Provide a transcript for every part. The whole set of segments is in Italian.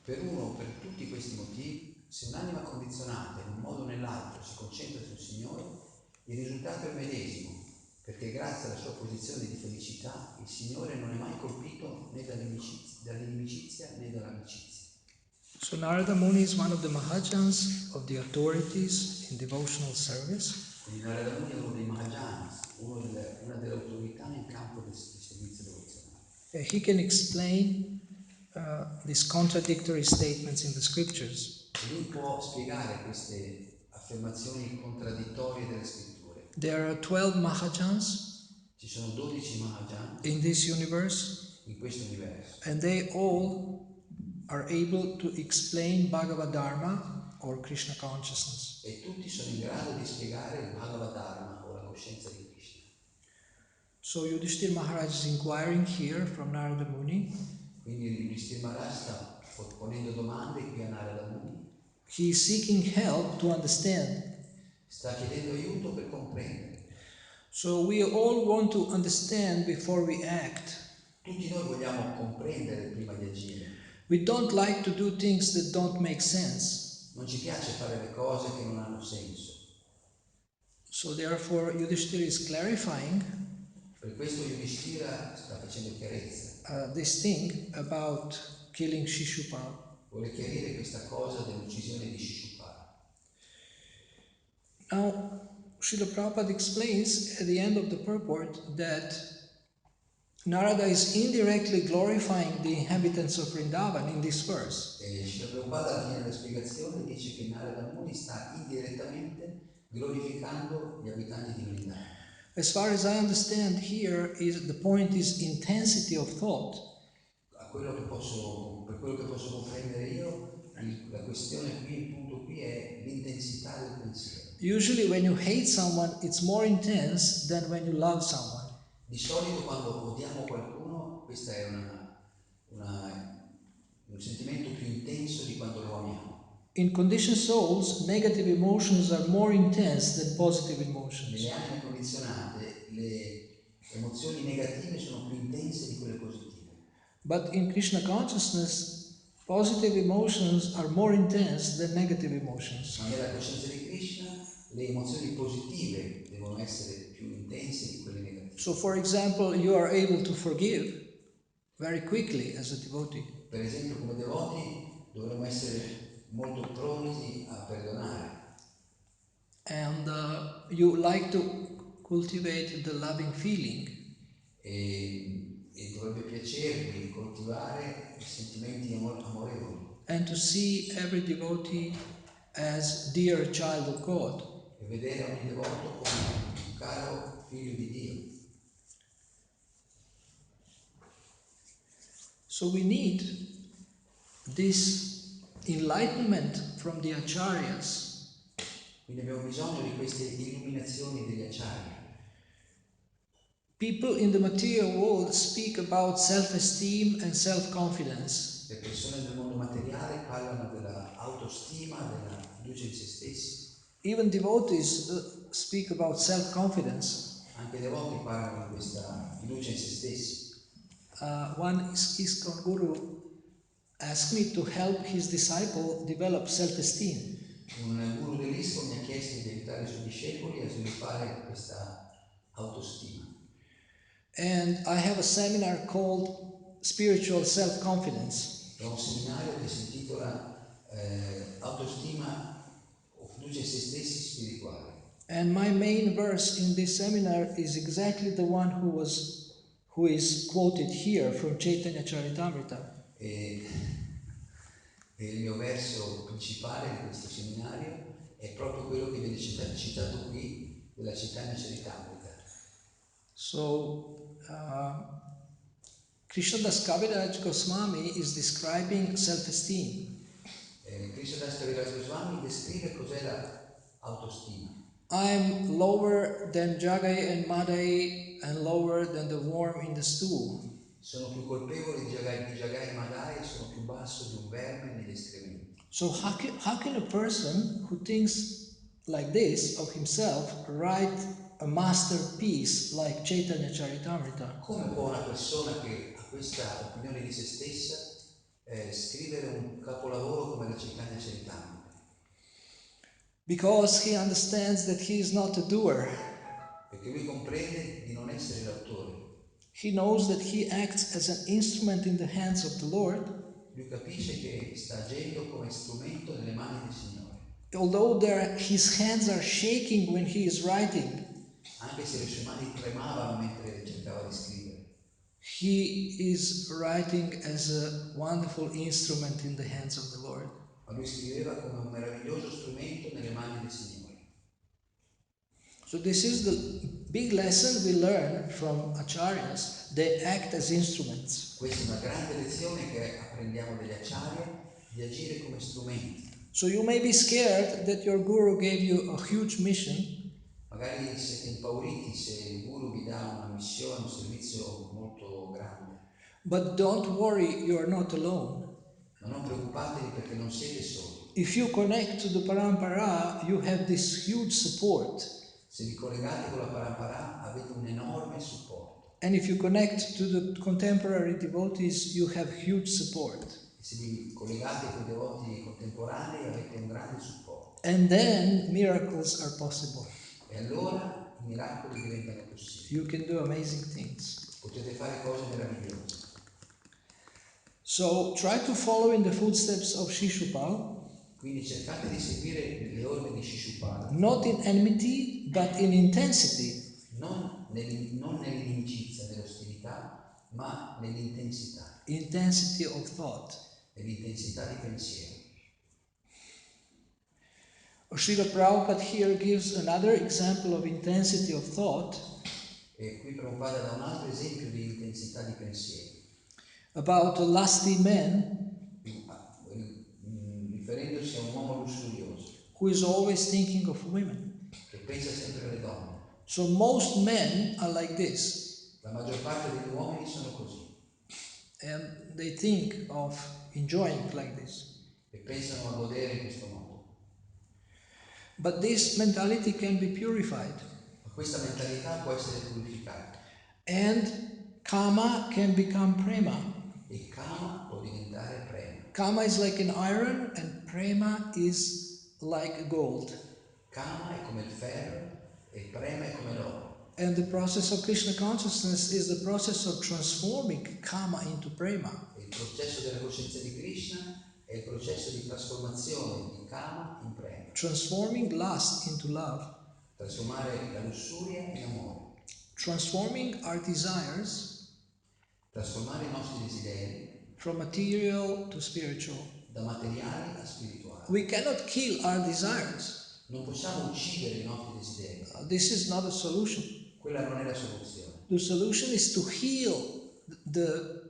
Per uno o per tutti questi motivi, se un'anima condizionata in un modo o nell'altro si concentra sul Signore, il risultato è il medesimo, perché grazie alla sua posizione di felicità il Signore non è mai colpito né dall'inimicizia né dall'amicizia. So Narada Muni is one of the Mahajans, of the authorities in devotional service. Quindi Narada Muni è uno dei Mahajans, una delle autorità nel campo del servizio devozionale. He can explain these contradictory statements in the scriptures. E lui può spiegare queste affermazioni contraddittorie delle scritture. There are 12 Mahajans Ci sono 12 Mahajans in this universe, in questo universo, and they all are able to explain Bhagavad Dharma or Krishna consciousness. e tutti sono in grado di spiegare il Bhagavad Dharma o la coscienza di Krishna. So Yudhishthir Maharaj is inquiring here from Narada Muni. Quindi Yudhishthira Maharaj sta ponendo domande qui a Narada Muni. He is seeking help to understand. Sta chiedendo aiuto per comprendere. So we all want to understand before we act. Tutti noi vogliamo comprendere prima di agire. We don't like to do things that don't make sense. Non ci piace fare le cose che non hanno senso. So therefore Yudhishthira is clarifying Per questo Yudhishthira sta facendo chiarezza. this thing about killing Shishupal. Vuole chiarire questa cosa dell'uccisione di Shishupal. Now, Srila Prabhupada explains at the end of the purport that Narada is indirectly glorifying the inhabitants of Vrindavana in this verse. Srila Prabhupada alla fine della spiegazione dice che Narada Muni sta indirettamente glorificando gli abitanti di Vrindavana. As far as I understand here, the point is intensity of thought. Per quello che posso comprendere io, la questione qui, il punto qui è l'intensità del pensiero. Usually when you hate someone, it's more intense than when you love someone. Di solito quando odiamo qualcuno, questo è un sentimento più intenso di quando lo amiamo. In conditioned souls, negative emotions are more intense than positive emotions. Nelle anime condizionate, le emozioni negative sono più intense di quelle positive. But in Krishna consciousness, positive emotions are more intense than negative emotions. Ma nella coscienza di Krishna, le emozioni positive devono essere più intense di quelle negative. So for example, you are able to forgive very quickly as a devotee. Per esempio, come devoti dovremmo essere molto pronti a perdonare. And you like to cultivate the loving feeling. E dovrebbe piacervi coltivare i sentimenti amorevoli. And to see every devotee as dear child of God. E vedere ogni devoto come un caro figlio di Dio. So we need this enlightenment from the acharyas. Quindi abbiamo bisogno di queste illuminazioni degli acharya. People in the material world speak about self-esteem and self-confidence. Le persone del mondo materiale parlano della autostima, della fiducia in se stessi. Even devotees speak about self-confidence. Anche i devoti parlano di questa fiducia in se stessi. One ISKCON guru asked me to help his disciple develop self-esteem. Un guru dell'ISKCON mi ha chiesto di aiutare i suoi discepoli a sviluppare questa autostima. And I have a seminar called Spiritual Self-Confidence. È un seminario che si intitola Autostima o fiducia in se stessi spirituale. And my main verse in this seminar is exactly the one who is quoted here from Chaitanya Charitamrita. E il mio verso principale di questo seminario è proprio quello che viene citato qui della Chaitanya Charitamrita. So Krishnadas Kaviraj Goswami is describing self-esteem. Krishnadas Kaviraj Goswami descrive cos'è l'autostima. I'm lower than Jagai and Madai and lower than the worm in the stool. Sono più colpevoli di Jagai e Madai e sono più basso di un verme negli escrementi. So how can a person who thinks like this of himself write a masterpiece like Chaitanya Charitamrita? Come può una persona che ha questa opinione di se stessa scrivere un capolavoro come la Cicania Ceritamine. Because he understands that he is not a doer. Perché lui comprende di non essere l'autore. He knows that he acts as an instrument in the hands of the Lord. Lui capisce che sta agendo come strumento nelle mani del Signore. Although his hands are shaking when he is writing, anche se le sue mani tremavano mentre cercava di scrivere, he is writing as a wonderful instrument in the hands of the Lord. ma lui scriveva come un meraviglioso strumento nelle mani del Signore. So this is the big lesson we learn from acharyas. They act as instruments. Questa è una grande lezione che apprendiamo dagli acharya, di agire come strumenti. So you may be scared that your guru gave you a huge mission. Magari siete impauriti se il guru vi dà una missione, un servizio molto grande. But don't worry, you are not alone. Ma non preoccupatevi perché non siete soli. If you connect to the parampara, you have this huge support. Se vi collegate con la parampara avete un enorme supporto. And if you connect to the contemporary devotees, you have huge support. E se vi collegate con i devoti contemporanei avete un grande supporto. And then miracles are possible. E allora i miracoli diventano possibili. You can do amazing things. Potete fare cose meravigliose. So try to follow in the footsteps of Shishupal. Quindi cercate di seguire le orme di Shishupala. Not in enmity, but in intensity. Non nell'inimicizia, nell'ostilità, ma nell'intensità. Intensity of thought. Nell'intensità di pensiero. Srila Prabhupada here gives another example of intensity of thought. E qui Prabhupada dà un altro esempio di intensità di pensiero. About a lusty man riferendosi a un uomo lussurioso who is always thinking of women. che pensa sempre alle donne. So most men are like this. La maggior parte degli uomini sono così. And they think of enjoying like this. E pensano a godere in questo modo. But this mentality can be purified. Ma questa mentalità può essere purificata. And kama can become prema. E kama può diventare prema. Kama is like an iron and prema is like gold. Kama è come il ferro e prema è come l'oro. And the process of Krishna consciousness is the process of transforming kama into prema. Il processo della coscienza di Krishna è il processo di trasformazione di kama in prema. Transforming lust into love. Trasformare la lussuria in amore. Transforming our desires. Trasformare i nostri desideri. From material to spiritual. Da materiali a spirituali. We cannot kill our desires. Non possiamo uccidere i nostri desideri. This is not a solution. Quella non è la soluzione. The solution is to heal the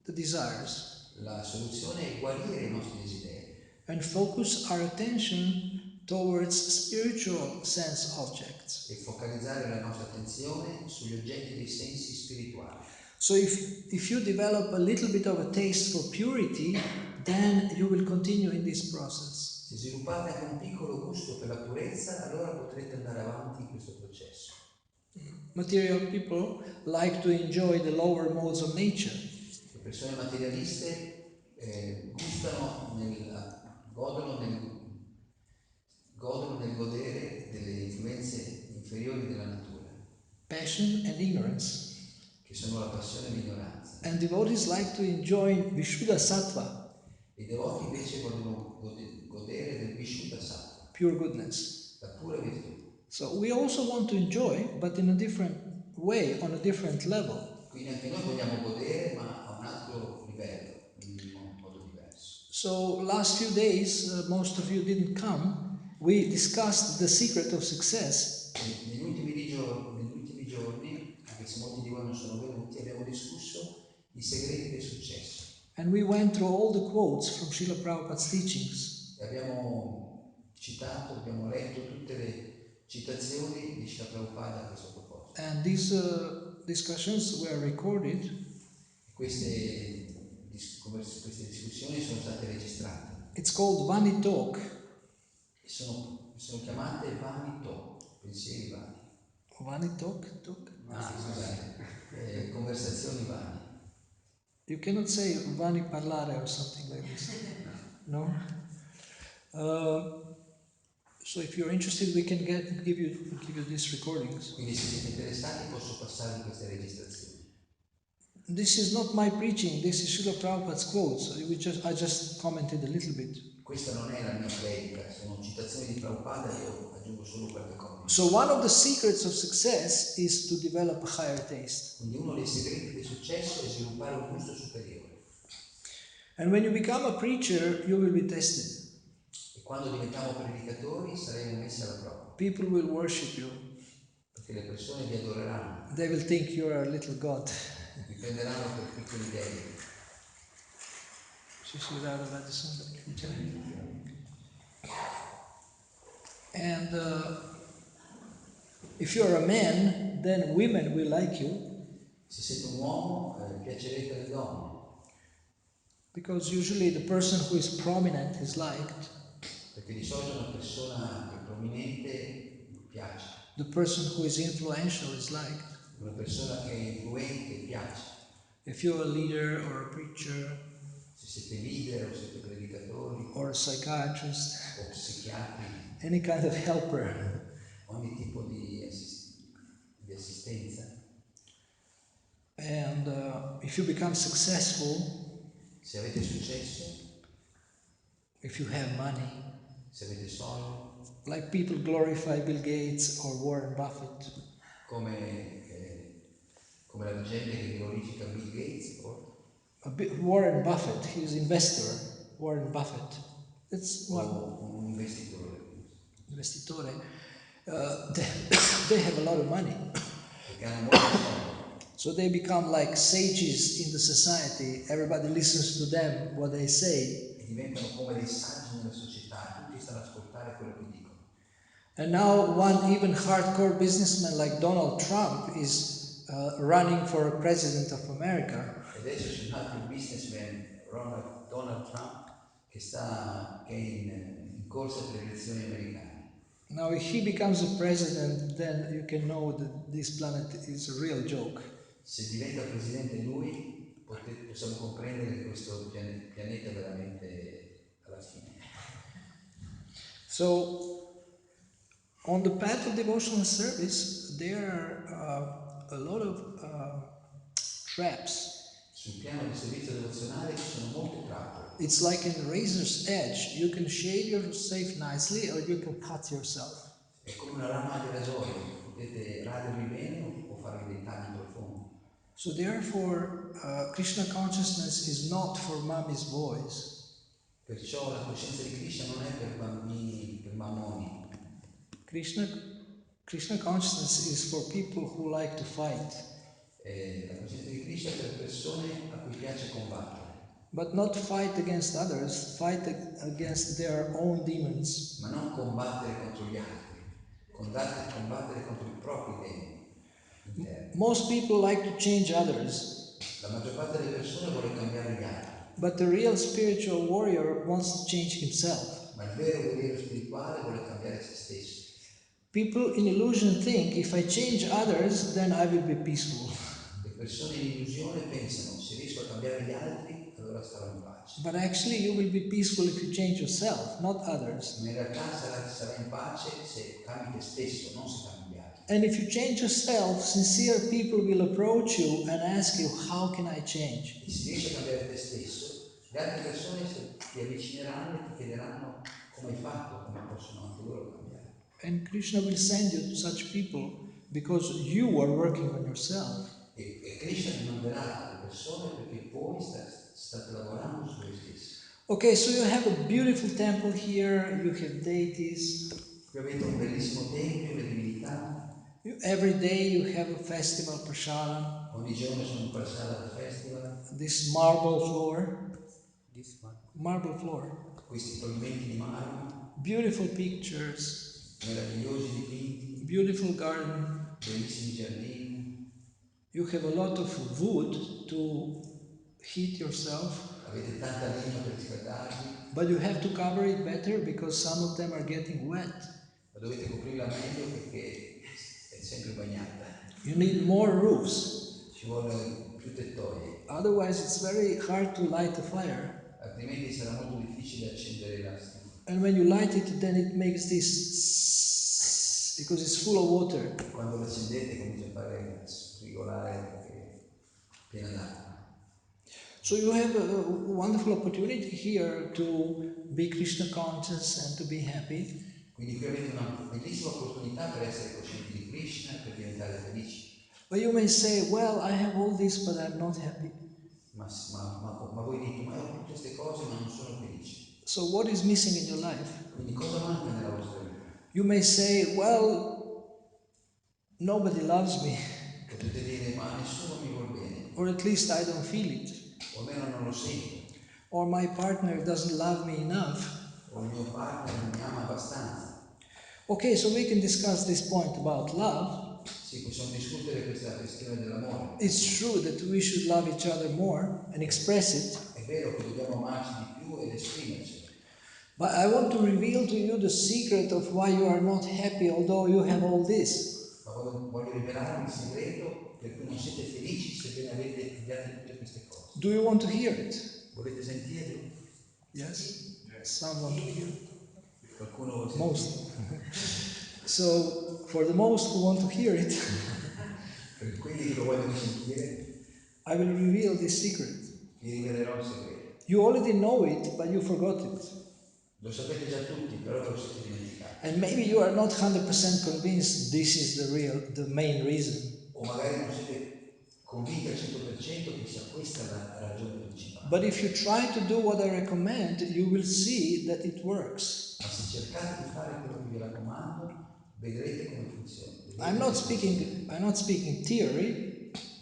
desires. La soluzione è guarire i nostri desideri. And focus our attention towards spiritual sense objects. E focalizzare la nostra attenzione sugli oggetti dei sensi spirituali. So if you develop a little bit of a taste for purity, then you will continue in this process. Se sviluppate anche un piccolo gusto per la purezza, allora potrete andare avanti in questo processo. Material people like to enjoy the lower modes of nature. Le persone materialiste godono nel godere delle influenze inferiori della natura. Passion and ignorance. Che sono la passione e l'ignoranza. And devotees like to enjoy Vishuddha Sattva. I devoti invece vogliono godere del Vishuddha Sattva. Pure goodness. La pura virtù. So we also want to enjoy, but in a different way, on a different level. Quindi anche noi vogliamo godere, ma a un altro livello, in un modo diverso. So last few days, most of you didn't come. We discussed the secret of success. Negli ultimi giorni, anche se molti di voi non sono venuti, abbiamo discusso i segreti del successo. And we went through all the quotes from Srila Prabhupada's teachings. E abbiamo letto tutte le citazioni di Srila Prabhupada a questo proposito. And these discussions were recorded. Queste discussioni sono state registrate. It's called Vani Talk. Sono chiamate Vani Talk, pensieri vani. Vani Talk? Scusate, conversazioni vani. You cannot say vani parlare or something like this. No? So if you're interested, we can give you these recordings. Quindi se siete interessati posso passarvi queste registrazioni. This is not my preaching, this is Srila Prabhupada's quotes. I just commented a little bit. Questa non è la mia predica, sono citazioni di Prabhupada, io aggiungo solo qualche commento. So one of the secrets of success is to develop a higher taste. Quindi uno dei segreti del successo è sviluppare un gusto superiore. And when you become a preacher, you will be tested. E quando diventiamo predicatori saremo messi alla prova. People will worship you. Perché le persone vi adoreranno. They will think you are a little god. Vi prenderanno per piccoli dei. And if you are a man, then women will like you. Se siete un uomo, piacerete alle donne. Because usually the person who is prominent is liked. Perché di solito una persona che è prominente piace. The person who is influential is liked. Una persona che è influente piace. If you're a leader or a preacher, se siete leader o siete predicatori, or a psychiatrist, o psichiatri, any kind of helper, ogni tipo di assistenza. and if you become successful, se avete successo, if you have money, se avete soldi, like people glorify Bill Gates or Warren Buffett, come la gente che glorifica Bill Gates o Warren Buffett, he's investor, Warren Buffett. It's one un investitore. Investitore. They have a lot of money. Perché hanno molti soldi. So they become like sages in the society. Everybody listens to them, what they say. E diventano come dei saggi nella società, tutti stanno ad ascoltare quello che dicono. And now one even hardcore businessman like Donald Trump is running for president of America. E adesso c'è un altro businessman, Donald Trump, che è in corsa per le elezioni americane. Now if he becomes a president, then you can know that this planet is a real joke. Se diventa presidente lui, possiamo comprendere che questo pianeta è veramente alla fine. So, on the path of devotional service, there are a lot of traps. Sul piano del servizio devozionale ci sono molte trappole. It's like in razor's edge. You can shave yourself nicely or you can cut yourself. È come una lama di rasoio, potete radervi bene o farvi dei tagli profondi. So therefore, Krishna consciousness is not for mommy's boys. Perciò la coscienza di Krishna non è per bambini, per mammoni. Krishna consciousness is for people who like to fight. La coscienza di Krishna è per persone a cui piace combattere. But not fight against others, fight against their own demons. Ma non combattere contro gli altri, combattere contro i propri demoni. Most people like to change others. La maggior parte delle persone vuole cambiare gli altri. But the real spiritual warrior wants to change himself. Ma il vero guerriero spirituale vuole cambiare se stesso. People in illusion think if I change others, then I will be peaceful. Le persone in illusione pensano se riesco a cambiare gli altri, allora starò in pace. But actually you will be peaceful if you change yourself, not others. Ma in realtà sarai in pace se cambi te stesso, non se cambi gli altri. And if you change yourself, sincere people will approach you and ask you, how can I change? E se riesci a cambiare te stesso, le altre persone ti avvicineranno e ti chiederanno come hai fatto, come possono anche loro cambiare. And Krishna will send you to such people because you are working on yourself. E Krishna ti manderà alle persone perché voi state lavorando su voi stessi. Okay, so you have a beautiful temple here, you have deities. Qui avete un bellissimo tempio, le divinità. Every day you have a festival prasadam. Ogni giorno c'è un prasada al festival. This marble floor. Marble floor. Questi pavimenti di marmo. Beautiful pictures. Meravigliosi dipinti. Beautiful garden. Bellissimi giardini. You have a lot of wood to heat yourself. Avete tanta legna per riscaldarvi. But you have to cover it better because some of them are getting wet. Ma dovete coprirla meglio perché è sempre bagnata. You need more roofs. Ci vuole rifiuta e toglie. Otherwise, it's very hard to light a fire. Altrimenti sarà molto difficile accendere la stufa. And when you light it, then it makes this because it's full of water. Quando lo accendete comincia a fare sfrigolare perché è piena d'acqua. So you have a wonderful opportunity here to be Krishna conscious and to be happy. Quindi qui avete una bellissima opportunità per essere coscienti di Krishna, per diventare felici. But you may say, well, I have all this, but I'm not happy. Ma voi dite, ma io ho tutte queste cose ma non sono felice. So what is missing in your life? Quindi cosa manca nella vostra vita? You may say, well, nobody loves me. Potete dire, ma nessuno mi vuole bene. Or at least I don't feel it. O almeno non lo sento. Or my partner doesn't love me enough. O il mio partner non mi ama abbastanza. Okay, so we can discuss this point about love. Sì, possiamo discutere questa questione dell'amore. It's true that we should love each other more and express it. È vero che dobbiamo amarci di più ed esprimerci. But I want to reveal to you the secret of why you are not happy although you have all this. Ma voglio rivelarvi il segreto per cui non siete felici sebbene abbiate tutte queste cose. Do you want to hear it? Volete sentirlo? Yes? Some want to hear it. Qualcuno vuole Most. sentirlo? So, for the most who want to hear it, Per quelli che lo vogliono sentire, I will reveal this secret. vi rivelerò il segreto. You already know it, but you forgot it. Lo sapete già tutti, però ve lo siete dimenticati. And maybe you are not 100% convinced this is the main reason. O magari non siete convinti al 100% che sia questa la ragione principale. But if you try to do what I recommend, you will see that it works. Ma se cercate di fare quello che vi raccomando, vedrete come funziona. I'm not speaking theory.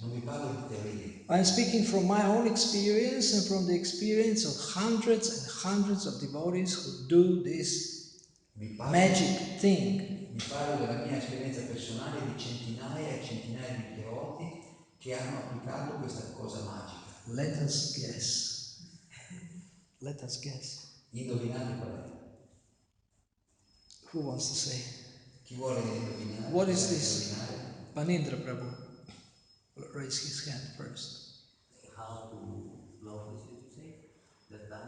Non vi parlo di teorie. I'm speaking from my own experience and from the experience of hundreds and hundreds of devotees who do this magic thing. Vi parlo della mia esperienza personale di centinaia e centinaia di devoti che hanno applicato questa cosa magica. Let us guess. Let us guess. Indovinate qual è? Who wants to say? Chi vuole indovinare? What is this? Indovinare? Panindra Prabhu. Raise his hand first. How to love, did you say?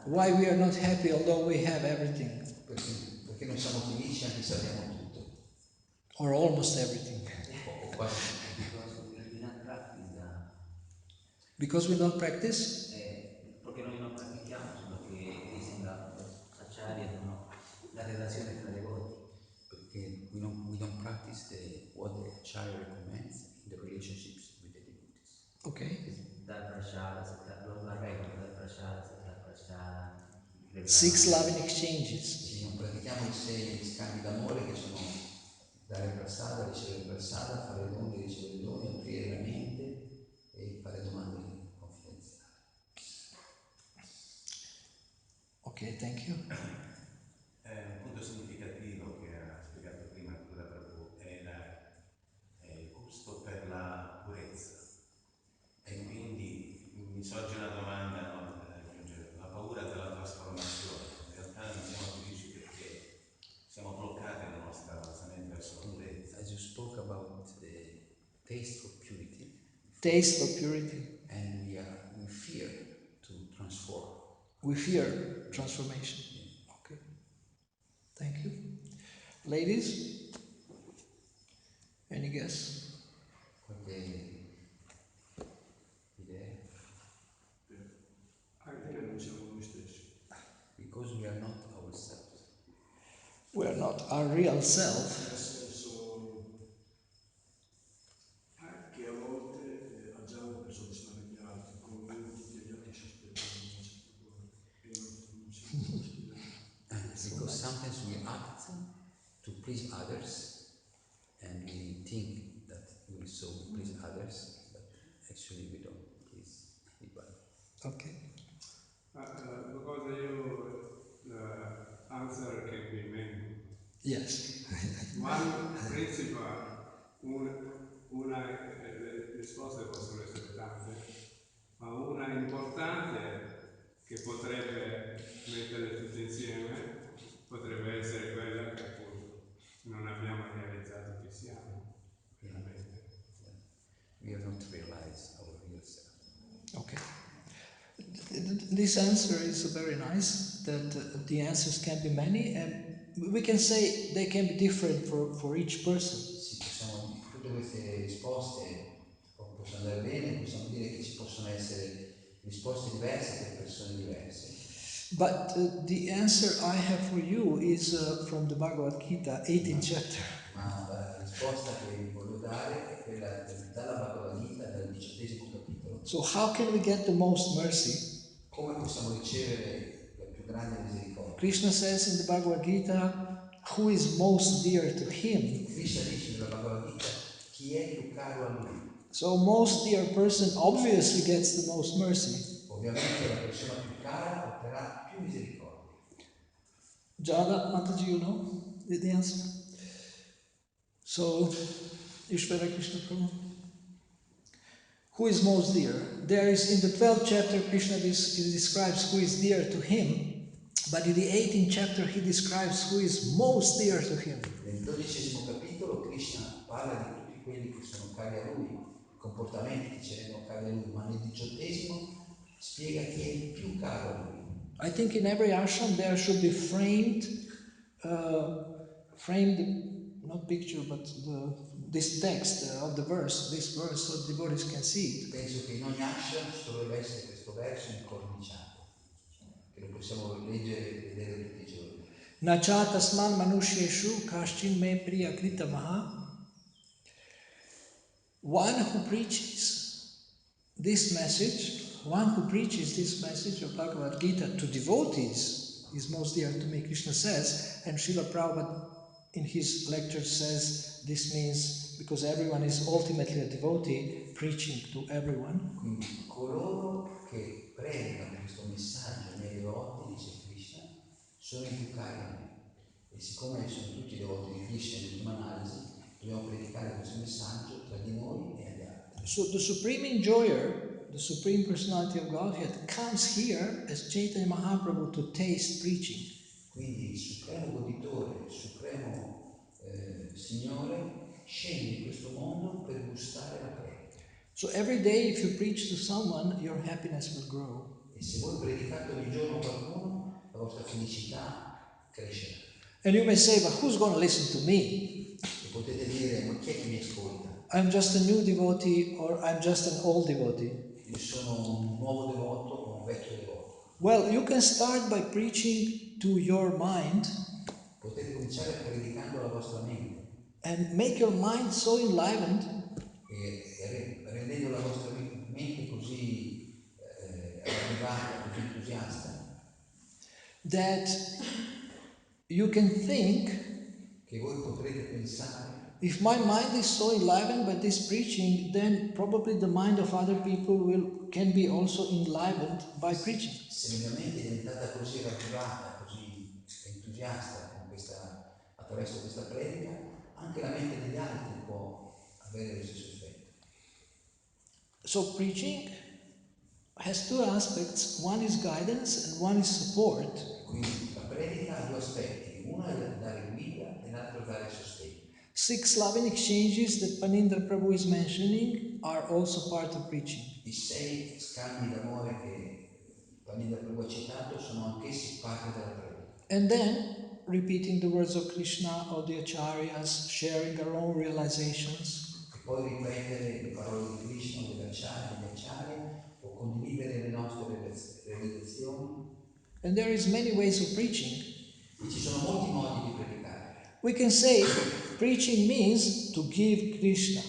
Why we are not happy although we have everything? Perché non siamo felici anche se abbiamo tutto. Or almost everything. O quasi. Because we Because we don't don't practice practice? Perché noi non pratichiamo quello che sembra acciaria, no? La relazione tra devoti. Perché we don't practice what the Acharya recommends in the relationships with the devotees. Okay. Dal prashala, la regola, dal prashala, dal prashala. 6 loving exchanges. Sì, non pratichiamo i 6 scambi d'amore che sono dare prasada, ricevere prasada, fare doni, ricevere doni, aprire la mente e fare domande confidenziali. Okay, thank you. Un punto significativo che ha spiegato prima Guru Prabhu è il gusto per la purezza. E quindi mi sorge una domanda, no, da aggiungere, la paura della trasformazione. In realtà non siamo felici perché siamo bloccati nella nostra mente verso la purezza. As you spoke about the taste for purity, Taste for purity. and we fear to transform. We fear transformation. Okay. Thank you. Ladies, any guess? Qualche idea? Perché non siamo noi stessi. Because we are not ourselves. We are not our real self. Nel senso che a volte agiamo per soddisfare gli altri, come tutti gli altri si aspettano una certa cosa e non siamo nostri veri. Because sometimes we act to please others and we think that we so please others, but actually we don't please anybody. Okay. Because answer can be many. Yes. One principal, le risposte possono essere tante, ma una importante che potrebbe metterle tutte insieme potrebbe essere quella che appunto non abbiamo realizzato che siamo veramente. We have not realized our real self. this answer is very nice, that the answers can be many, and we can say they can be different for each person. Sì, tutte queste risposte possono andare bene, possiamo dire che ci possono essere risposte diverse per persone diverse. But the answer I have for you is from the Bhagavad Gita, 18th chapter. Ma la risposta che vi voglio dare è quella dalla Bhagavad Gita, dal 18° capitolo. So how can we get the most mercy? Come possiamo ricevere la più grande misericordia? Krishna says in the Bhagavad Gita, who is most dear to him? Krishna dice nella Bhagavad Gita chi è più caro a lui. So most dear person obviously gets the most mercy. Ovviamente la persona più cara otterrà più misericordia. Jada, Mataji, you know the answer? So, Ishvara Krishna Prabhu. Who is most dear? There is in the 12th chapter, Krishna describes who is dear to him, but in the 18th chapter, he describes who is most dear to him. Nel 12° capitolo Krishna parla di tutti quelli che sono cari a lui, i comportamenti che ci rendono cari a lui, ma nel 18° spiega chi è il più caro a lui. I think in every ashram there should be framed, not picture, but this text of the verse, this verse, so devotees can see it. Penso che in ogni ashram ci dovrebbe essere questo verso incorniciato, che lo possiamo leggere e vedere tutti i giorni. Nacha tasman manusheshu kashchin me priya kritamaha. One who preaches this message of Bhagavad Gita to devotees is most dear to me, Krishna says, and Srila Prabhupada in his lecture says this means because everyone is ultimately a devotee preaching to everyone. Quindi coloro che predicano questo messaggio ai miei devoti, dice Krishna, sono i più cari a me. E siccome sono tutti devoti di Krishna in ultima analisi, dobbiamo predicare questo messaggio tra di noi e agli altri. So the supreme enjoyer, the supreme personality of Godhead, comes here as Chaitanya Mahaprabhu to taste preaching. Quindi il supremo goditore, il supremo Signore scende in questo mondo per gustare la predica. So every day if you preach to someone, your happiness will grow. E se voi predicate ogni giorno a qualcuno, la vostra felicità crescerà. And you may say, but who's going to listen to me? E potete dire, ma chi è che mi ascolta? I'm just a new devotee or I'm just an old devotee. Io sono un nuovo devoto o un vecchio devoto. Well, you can start by preaching to your mind. Potete cominciare predicando alla vostra mente. And make your mind so enlivened E rendendo la vostra mente così ravvivata, così entusiasta, that you can think, che voi potrete pensare, if my mind is so enlivened by this preaching, then probably the mind of other people can be also enlivened by preaching. se la mia mente è diventata così ravvivata, così entusiasta attraverso questa predica, anche la mente degli altri può avere lo stesso effetto. So preaching has two aspects. One is guidance and one is support. Quindi la predica ha due aspetti, uno è dare guida e l'altro dare sostegno. 6 loving exchanges that Panindra Prabhu is mentioning are also part of preaching. I 6 scambi d'amore che Panindra Prabhu ha citato sono anch'essi parte della predica. And then repeating the words of Krishna, of the acharyas, sharing our own realizations. E poi ripetere le parole di Krishna, degli acharya, o condividere le nostre realizzazioni. And there is many ways of preaching. E ci sono molti modi di predicare. We can say preaching means to give Krishna.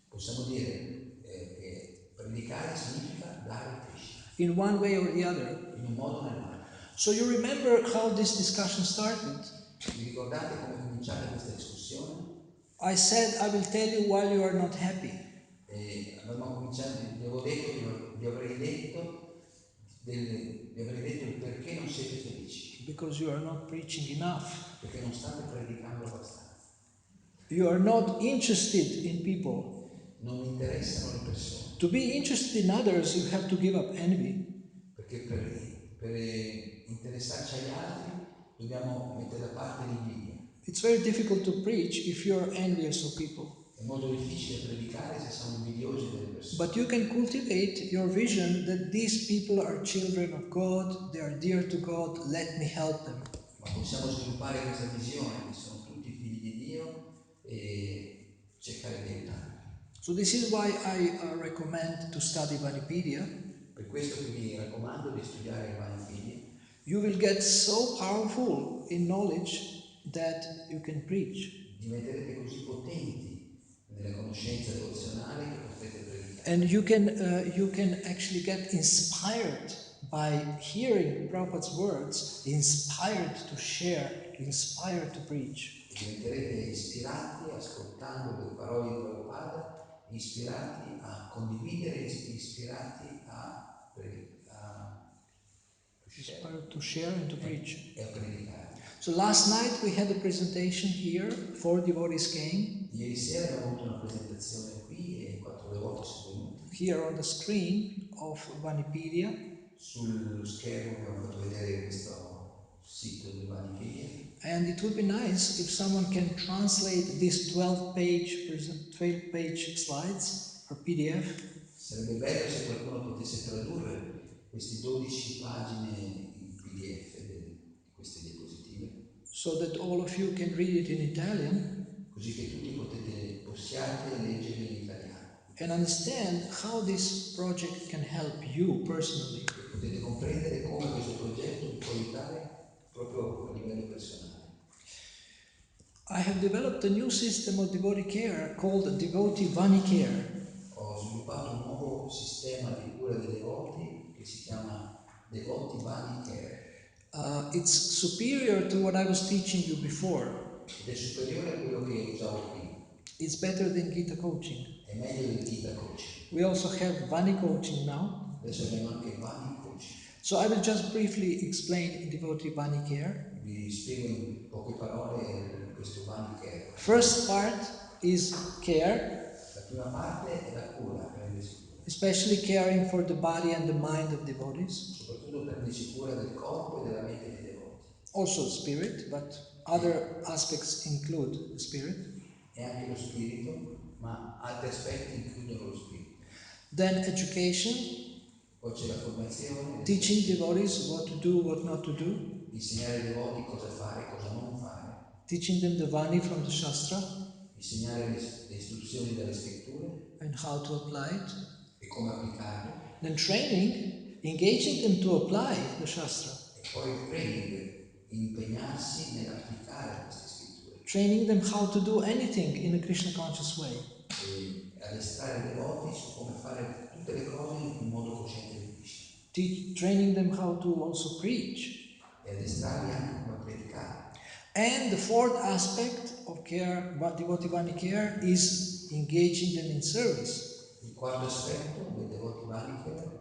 Possiamo dire che predicare significa dare Krishna. In one way or the other. In un modo o nell'altro. So you remember how this discussion started? Vi ricordate come è cominciata questa discussione? I said I will tell you why you are not happy. E abbiamo cominciato, vi avevo detto che vi avrei detto il perché non siete felici. Because you are not preaching enough. Perché non state predicando abbastanza. You are not interested in people. Non mi interessano le persone. To be interested in others, you have to give up envy. Perché per interessarci agli altri dobbiamo mettere da parte l'invidia. It's very difficult to preach if you are envious of people. È È molto difficile predicare se siamo invidiosi delle persone. But you can cultivate your vision that these people are children of God, they are dear to God, let me help them. Ma possiamo sviluppare questa visione che sono tutti figli di Dio e cercare di aiutarli. So this is why I recommend to study Vanipedia. Per questo che vi raccomando di studiare il Vanipedia. You will get so powerful in knowledge that you can preach. Diventerete così potenti nella conoscenza devozionale che potrete predicare. And you can actually get inspired by hearing Prabhupada's words, inspired to share, inspired to preach. E diventerete ispirati ascoltando le parole di Prabhupada, ispirati a condividere, ispirati a Inspired to share and to preach. e a predicare. So last night we had a presentation here, 4 devotees came. Ieri sera abbiamo avuto una presentazione qui e 4 devoti sono venuti. Here on the screen of Vanipedia. Sullo schermo abbiamo fatto vedere questo sito del Vanipedia. And it would be nice if someone can translate these 12-page slides or PDF. Sarebbe bello se qualcuno potesse tradurre queste 12 pagine in PDF di queste diapositive. So that all of you can read it in Italian. Così che tutti possiate leggerle in italiano. And understand how this project can help you personally. E potete comprendere come questo progetto vi può aiutare proprio a livello personale. I have developed a new system of devotee care called Devotee Vani Care. Ho sviluppato un nuovo sistema di cura dei devoti che si chiama Devoti Vani Care. It's superior to what I was teaching you before. Ed è superiore a quello che usavo prima. It's better than Gita coaching. È meglio del Gita Coaching. We also have Vani coaching now. Adesso abbiamo anche Vani Coaching. So I will just briefly explain Devotee Vani Care. Vi spiego in poche parole questo Vani Care. First part is care. La prima parte è la cura, prendersi cura. Especially caring for the body and the mind of devotees. Soprattutto prendersi cura del corpo e della mente dei devoti. Also spirit, but other aspects include the spirit. E anche lo spirito, ma altri aspetti includono lo spirito. Then education, Poi c'è la formazione, teaching devotees what to do, what not to do. insegnare ai devoti cosa fare, cosa non fare, Teaching them the Vani from the Shastra insegnare le istruzioni dalle scritture and how to apply it. e come applicarle, Then training, engaging them to apply the Shastra. e poi il training, impegnarsi nell'applicare queste scritture. Training them how to do anything in a Krishna conscious way. E addestrare i devoti su come fare tutte le cose in modo cosciente di Krishna. Training them how to also preach. E addestrarli anche come predicare. And the fourth aspect of care, devotee Vani care, is engaging them in service. Il quarto aspetto del devoti Vani Care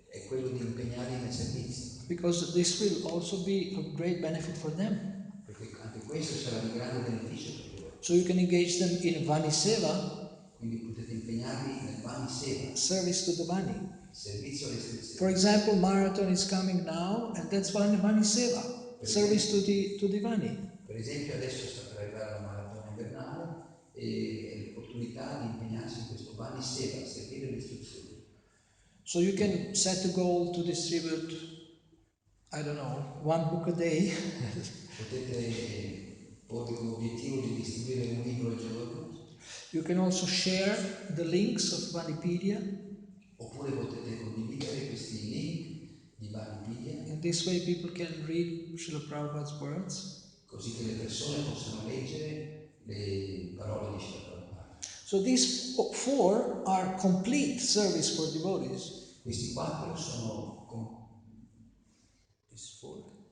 è quello di impegnarli nel servizio. Because this will also be of great benefit for them. Perché anche questo sarà di grande beneficio per loro. So you can engage them in Vani Seva, Quindi potete impegnarvi nel Vani Seva, service to the Vani. servizio alle istruzioni. For example, marathon is coming now, and that's Vani Seva, service to the Vani. Per esempio adesso sta per arrivare la maratona invernale e l'opportunità di impegnarsi in questo Vani Seva, servire le istruzioni. So you can set a goal to distribute, I don't know, 1 book a day. Potete porvi come obiettivo di distribuire un libro al giorno, You can also share the links of Vanipedia. oppure potete condividere questi link di Vanipedia, In this way people can read Srila Prabhupada's words. così che le persone possano leggere le parole di Srila Prabhupada. So these 4 are complete service for devotees. Questi 4 sono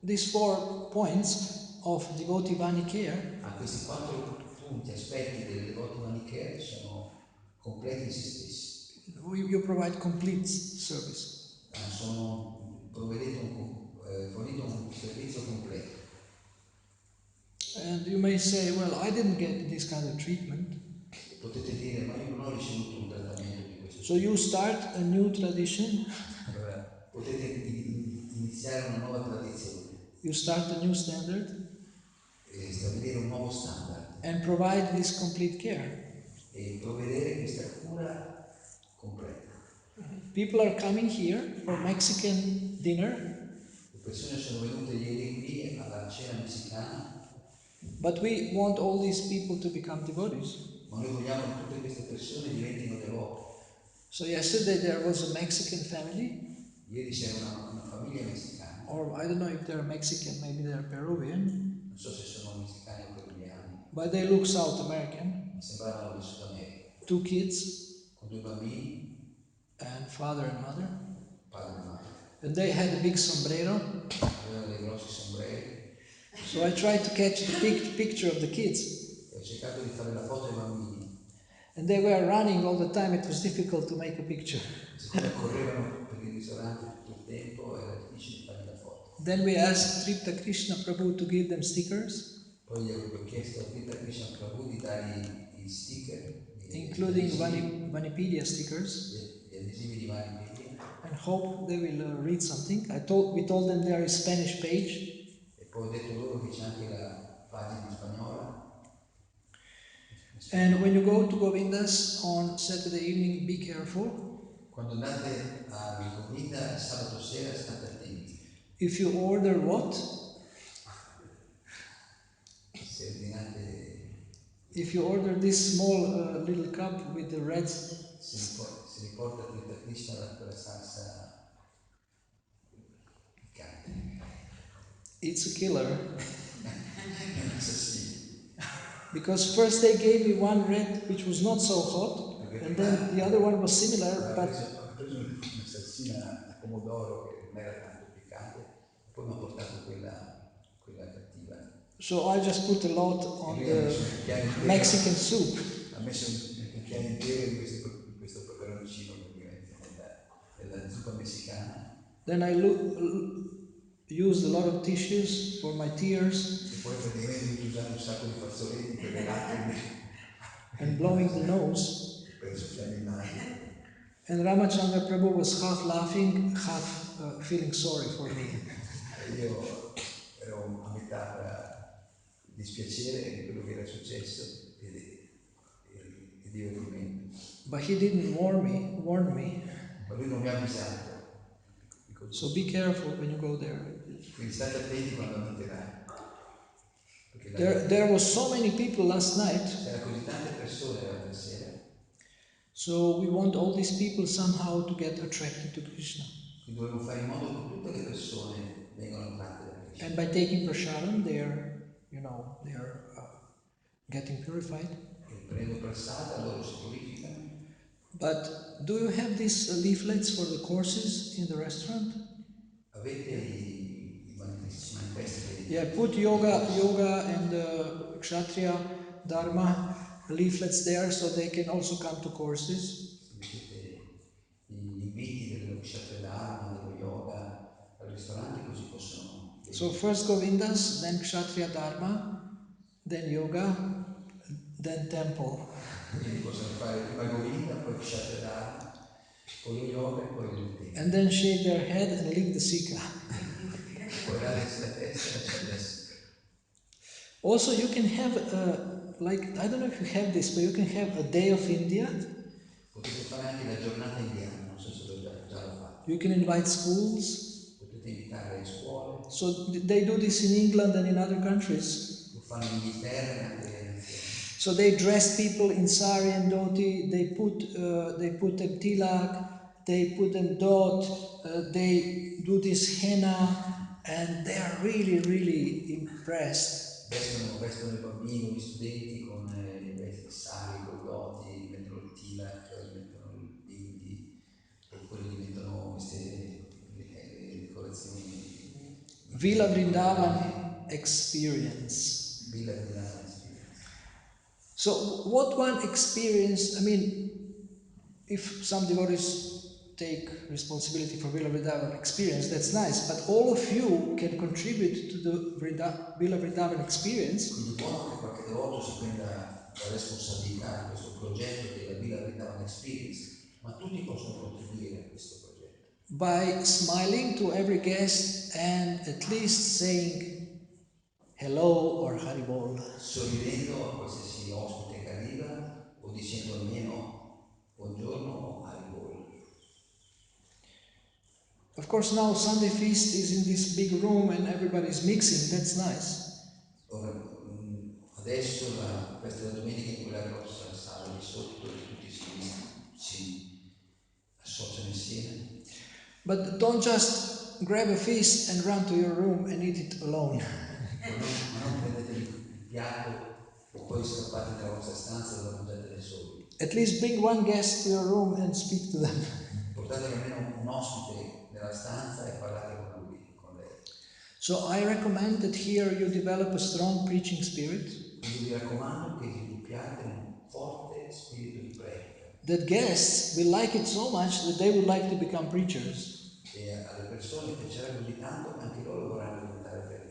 These 4 points of devotee Vani care questi 4 punti, aspetti del devoto Vani Care sono completi in se stessi. you provide complete service. Fornito un servizio completo. And you may say, well, I didn't get this kind of treatment. Potete dire, ma io non ho ricevuto un trattamento di questo So you start a new tradition, Allora, potete iniziare una nuova tradizione you start a new standard, e stabilire un nuovo standard and provide this complete care. e provvedere questa cura completa. People are coming here for Mexican dinner, Le persone sono venute ieri qui alla cena messicana, but we want all these people to become devotees. ma noi vogliamo che tutte queste persone diventino devoti. So yesterday there was a Mexican family, Ieri c'era una famiglia messicana, or I don't know if they're Mexican, maybe they're Peruvian, non so se sono messicani o peruviani, but they look South American. mi sembravano del Sud America, 2 kids, con 2 bambini, and father and mother. padre e madre. And they had a big sombrero. Avevano dei grossi sombreri So I tried to catch the picture of the kids. e ho cercato di fare la foto ai bambini. And they were running all the time. It was difficult to make a picture. Siccome correvano per il ristorante tutto il tempo, era difficile fare la foto. Then we asked Tripta Krishna Prabhu to give them stickers, Poi gli ho chiesto a Vrindavana Krishna Prabhu di dargli i sticker, including gli adesivi, Vanipedia stickers, gli adesivi di Vrindavana, and hope they will read something. We told them there is Spanish page. e poi ho detto loro che c'è anche la pagina in spagnola. And when you go to Govindas on Saturday evening, be careful. Quando andate a Govinda sabato sera state attenti. If you order what? Se ordinate, If you order this small little cup with the red, se riporta Trita Krishna quella salsa piccante. it's a killer. È un assassino. Because first they gave me one red which was not so hot, and then the other one was similar, but Ho preso una salsina a pomodoro che non era tanto piccante, e poi mi ha portato quella cattiva. so I just put a lot on E lui ha messo un the cucchiaio intero, Mexican soup. ha messo un cucchiaio intero di questo peperoncino praticamente nella zuppa messicana. Then I used a lot of tissues for my tears E poi praticamente ho usato un sacco di fazzoletti per le lacrime and blowing the nose. per soffiare il naso. And Ramachandra Prabhu was half laughing, half feeling sorry for me. E io ero a metà tra dispiacere di quello che era successo e divertimento. But he didn't warn me. Ma lui non mi ha avvisato. So be careful when you go there. Quindi state attenti quando andate là. Perché There was so many people last night. c'era così tante persone l'altra sera. So we want all these people somehow to get attracted to Krishna. Quindi dovevo fare in modo che tutte le persone vengano attratte da Krishna. And by taking prasadam, they are getting purified. E prendendo prasada loro si purificano. But do you have these leaflets for the courses in the restaurant? Avete i manifesti Yeah, put yoga and kshatriya dharma leaflets there so they can also come to courses. mettete gli inviti dello kshatriya dharma, dello yoga al ristorante così possono. So first Govindas, then kshatriya dharma, then yoga, then temple. Quindi possono fare prima Govinda, poi kshatriya dharma, poi lo yoga e poi il tempo. And then shave their head and lick the sika. Poi rallarsi la testa e lasciare la sika. Also, you can have, I don't know if you have this, but you can have a day of India. Potete fare anche la giornata indiana, non so se l'ho già l'ho fatto. You can invite schools. Potete invitare le scuole, So they do this in England and in other countries. lo fanno in Inghilterra e anche So they dress people in sari and dhoti. They put them tilak. They put them dot. They do this henna, and they are really, really impressed. vestono i bambini, gli studenti con i sari, con doti, mettono il tilak, mettono il bindi, oppure diventano queste le decorazioni. Villa Vrindavan experience. Villa Vrindavana experience. So what one experience, if some devotees take responsibility for Villa Vrindavan experience, that's nice, but all of you can contribute to the Villa Vrindavan experience. Quindi è buono che qualche devoto si prenda la responsabilità di questo progetto della Villa Vrindavana Experience, ma tutti possono contribuire a questo progetto. By smiling to every guest and at least saying hello or Haribol. sorridendo a qualsiasi ospite che arriva o dicendo almeno buongiorno o Haribol. Of course, now Sunday feast is in this big room and everybody's mixing. That's nice. Ora, adesso la festa della domenica in quella grossa sala di sotto dove tutti si associano insieme. But don't just grab a feast and run to your room and eat it alone. Ma non prendete il piatto e poi scappate nella vostra stanza dove mangiate da soli. At least bring one guest to your room and speak to them. Portate almeno un ospite nella stanza e parlate con lui, con lei. So I recommend that here you develop a strong preaching spirit. Quindi vi raccomando che sviluppiate un forte spirito di predica. That guests will like it so much that they would like to become preachers. E alle persone piacerà così tanto che anche loro vorranno diventare predicatori.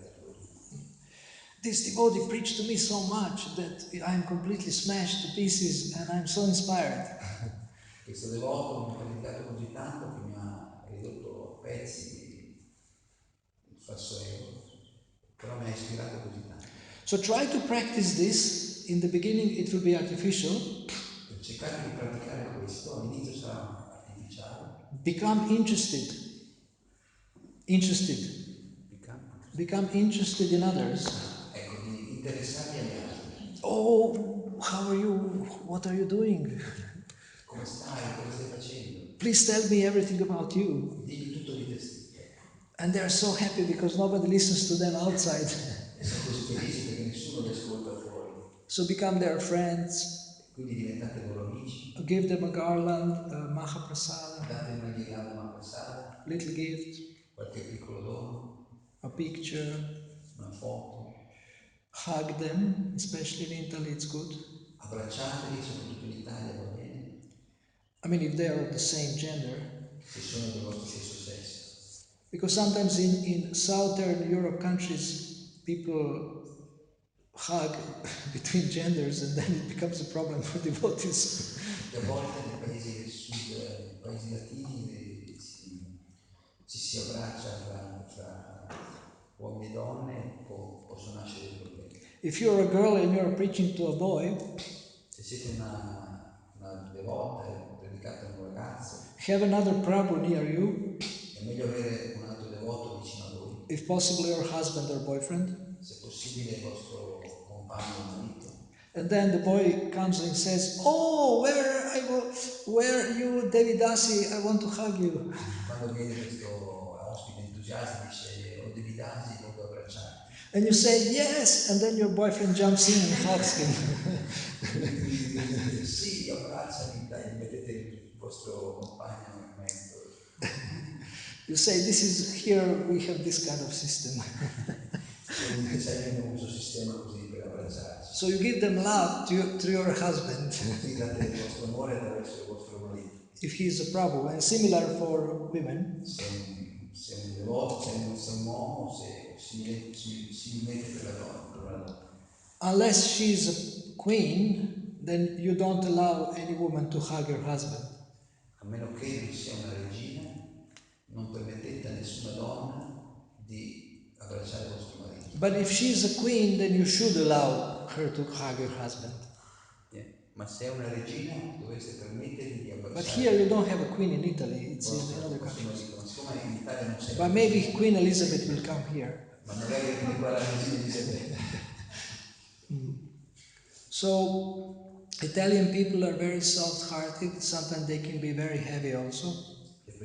This devotee preached to me so much that I'm completely smashed to pieces and I'm so inspired. Questo devoto mi ha predicato così tanto che mi ha ridotto a pezzi il fazzoletto, però mi ha ispirato così tanto. So try to practice this. In the beginning it will be artificial. Cercate di praticare questo, all'inizio sarà artificiale. Become interested. Become interested in others. Ecco, di interessarvi agli altri. Oh, how are you? What are you doing? Come stai? Cosa stai facendo? Please tell me everything about you. Dimmi tutto di te stesso. And they're so happy because nobody listens to them outside. E sono così felici perché nessuno li ascolta fuori. So become their friends. Quindi diventate loro amici. Give them a garland, a mahaprasada. Date una ghirlanda mahaprasada. Little gift. Qualche piccolo dono. A picture. Una foto. Hug them, especially in Italy it's good. Abbracciateli, soprattutto in Italia va bene. I mean, if they are of the same gender. Se sono del vostro stesso sesso. Because sometimes in Southern Europe countries, people hug between genders and then it becomes a problem for devotees. E a volte nei paesi del sud, nei paesi latini, si abbraccia fra uomini e donne, possono nascere dei problemi. If you're a girl and you're preaching to a boy, se siete una devota e predicate a un ragazzo, have another Prabhu near you. È meglio avere un altro devoto vicino a voi. If possible, your husband or boyfriend. Se possibile il vostro compagno o marito. And then the boy comes and says, "Oh, where are you, Devidasi? I want to hug you." Quando viene questo ospite entusiasta dice, "Oh Devidasi, voglio abbracciarti." And you say yes, and then your boyfriend jumps in and hugs him. Sì, abbracciami, dai, mettete il vostro compagno in mezzo. You say, "This is here. We have this kind of system." So you give them love to your husband. If he is a Prabhu, and similar for women. Unless she is a queen, then you don't allow any woman to hug her husband. A meno che non sia una regina, non permettete a nessuna donna di abbracciare il vostro marito. But if she is a queen, then you should allow her to hug her husband. Yeah. Ma se è una regina, dovreste permettergli di abbracciare. But here you don't have a queen in Italy, it's in another country. But maybe Queen Elizabeth will come here. Ma magari viene qua la regina Elisabetta. So Italian people are very soft-hearted. Sometimes they can be very heavy also.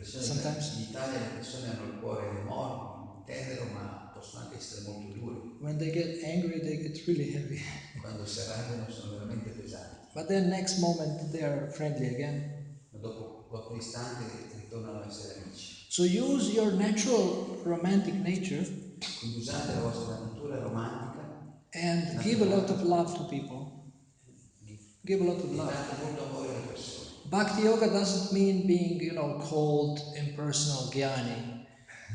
Sometimes. In Italia le persone hanno il cuore enorme, tenero, ma possono anche essere molto dure. When they get angry, they get really heavy. Quando si arrabbiano sono veramente pesanti. But then next moment they are friendly again. Ma dopo l'istante ritornano a essere amici. So use your natural romantic nature. Quindi usate la vostra natura romantica. And give a lot of love to people. Give a lot of love. Bhakti yoga doesn't mean being, cold, impersonal, jnani.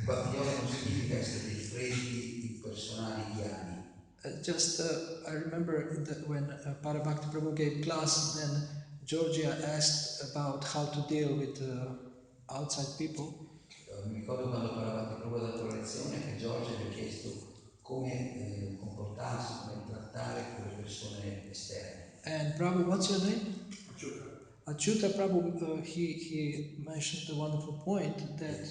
Bhakti yoga non significa essere dei freddi, impersonali, jnani. I remember when Parabhakti Prabhu gave class, then Georgia asked about how to deal with outside people. Mi ricordo quando Parabhakti Prabhu ha dato la lezione che Georgia gli ha chiesto come comportarsi, come trattare con le persone esterne. And Prabhu, what's your name? Achyuta Prabhu, he mentioned a wonderful point that,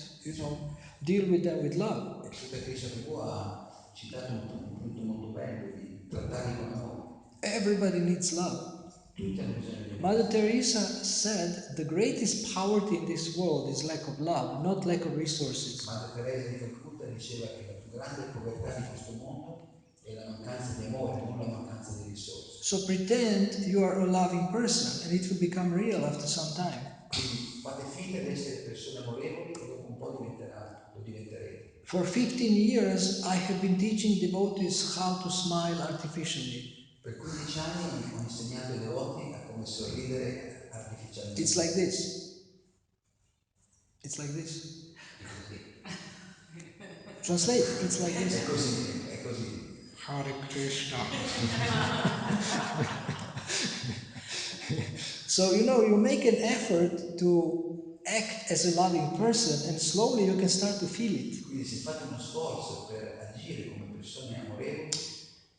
deal with them with love. Achyuta Krishna Prabhu ha citato un punto molto bello di trattare con amore. Everybody needs love. Tutti hanno bisogno di amore. Mother Teresa said the greatest poverty in this world is lack of love, not lack of resources. Madre Teresa di Calcutta diceva che la più grande povertà di questo mondo è la mancanza di amore, non la mancanza di risorse. So pretend you are a loving person and it will become real after some time. Quindi fate finta di essere persone amorevoli e dopo un po' lo diventerete. For 15 years I have been teaching devotees how to smile artificially. Per 15 anni ho insegnato ai devoti a come sorridere artificialmente. It's like this. It's like this. Translate, it's like this. È così. Hare Krishna. So, you make an effort to act as a loving person and slowly you can start to feel it. Quindi se fate uno sforzo per agire come persone amorevoli,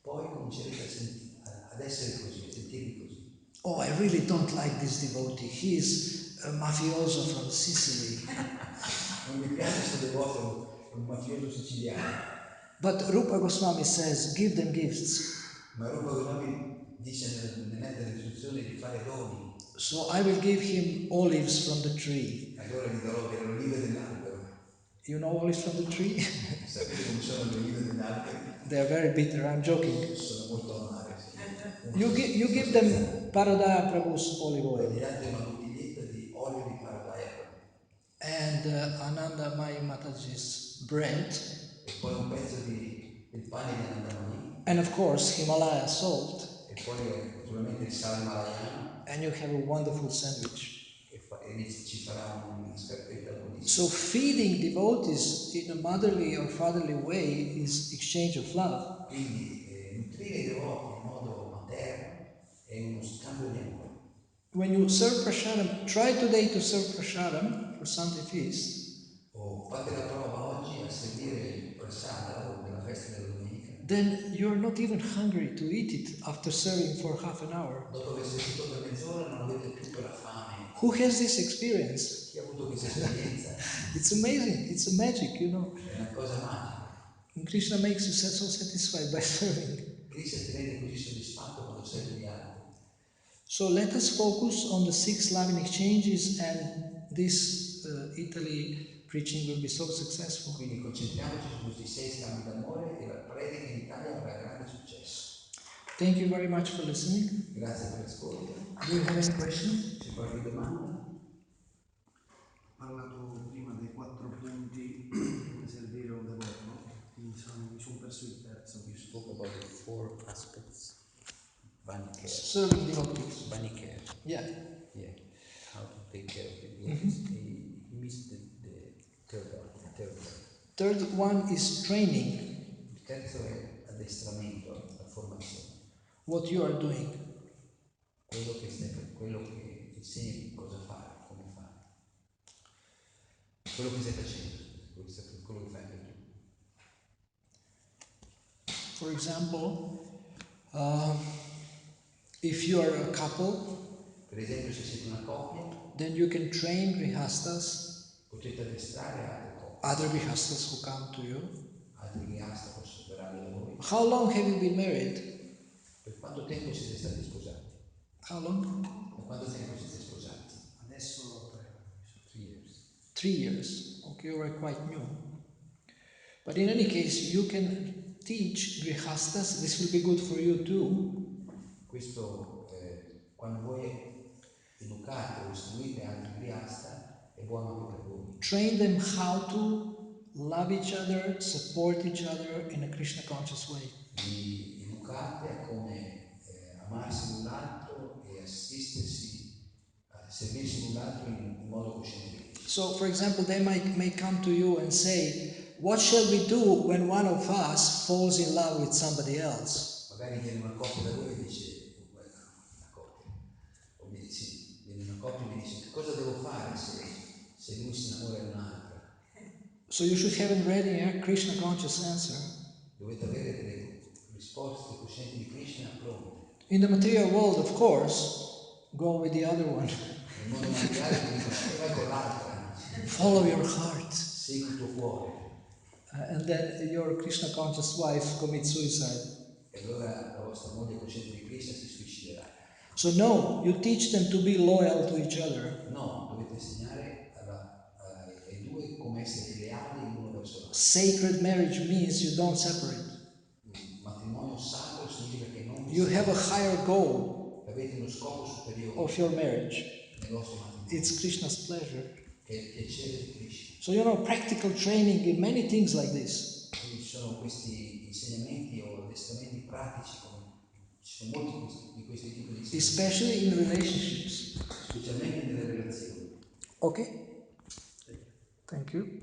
poi comincerete ad essere così, a sentirvi così. Oh, I really don't like this devotee. He is a mafioso from Sicily. Non mi piace questo devoto, è un mafioso siciliano. But Rupa Goswami says, give them gifts. Ma Rupa Goswami dice nelle istruzioni di fare doni. So I will give him olives from the tree. Allora gli darò delle olive dell'albero. You know olives from the tree? Sapete come sono le olive dell'albero? They are very bitter, I'm joking. Sono molto amare. You give them Paradaya Prabhu's olive oil. Gli date una bottiglietta di olio di Paradaya. And Ananda Mai Mataji's bread. E poi un pezzo del pane di Anandamani. And of course Himalaya salt. E poi naturalmente il sale malayano. And you have a wonderful sandwich. E ci farà una scarpetta buonissima. So feeding devotees in a motherly or fatherly way is exchange of love. Quindi nutrire i devoti in modo materno è uno scambio di amore. When you serve prasadam, try today to serve prasadam for Sunday feast. Fate la prova oggi a servire il prasada della festa della domenica. Then you are not even hungry to eat it after serving for half an hour. Dopo aver servito per mezz'ora non avete più quella fame. Who has this experience? Chi ha avuto questa esperienza? It's amazing. It's a magic, È una cosa magica. And Krishna makes you so satisfied by serving. Krishna ti rende così soddisfatto quando servi gli altri. So let us focus on the 6 loving exchanges, and this Italy preaching will be so successful. Quindi concentriamoci su questi 6 scambi d'amore e la predica in Italia avrà grande successo. Thank you very much for listening. Grazie per l'ascolto. Do you have any questions? C'è qualche domanda? Ho parlato prima dei 4 punti come servire un devoto, no? Mi sono perso il terzo. You spoke about the 4 aspects. Vanicare. Serving devotees. Vanicare. Yeah. Yeah. How to take care of the devotees. He missed the third one. Third one is training. Il terzo è addestramento, la formazione. What you are doing. Quello che insegni cosa fare, come fare. Quello che stai facendo, quello che fai anche tu. For example, if you are a couple, Per esempio, se siete una coppia, then you can train grihastas, potete addestrare altre coppie, other grihastas who come to you. altri grihasta possono operare da voi. How long have you been married? Per quanto tempo siete stati sposati? How long? Per quanto tempo siete sposati? Adesso 3 years. 3 years. Okay, you are quite new. But in any case, you can teach grihastas. This will be good for you too. Questo, quando voi educate o istruite altri grihasta, è buono anche per voi. Train them how to love each other, support each other in a Krishna conscious way. Li educate a come amarsi l'un l'altro e assistersi, servirsi l'un l'altro in modo cosciente. So, for example, they may come to you and say, what shall we do when one of us falls in love with somebody else? Magari viene una coppia da voi e dice, viene una coppia e mi dice, cosa devo fare se lui si innamora di un'altra? So you should have ready a Krishna conscious answer. Dovete avere cosciente di Krishna pronte. In the material world, of course, go with the other one. Nel mondo materiale ti dicono, e vai con l'altra. Follow your heart. Segui il tuo cuore. And then your Krishna conscious wife commits suicide. E allora la vostra moglie cosciente di Krishna si suiciderà. So no, you teach them to be loyal to each other. No, dovete insegnare ai due come essere leali l'uno verso l'altro. Sacred marriage means you don't separate. Il matrimonio sacro significa che non You have a higher goal avete uno scopo superiore of your marriage. nel vostro matrimonio, It's Krishna's pleasure. che è il piacere di Krishna. So practical training in many things like this. Quindi ci sono questi insegnamenti o addestramenti pratici, ci sono molti di questi tipi di insegnamenti. Especially in relationships. Specialmente nelle relazioni. Okay? Thank you.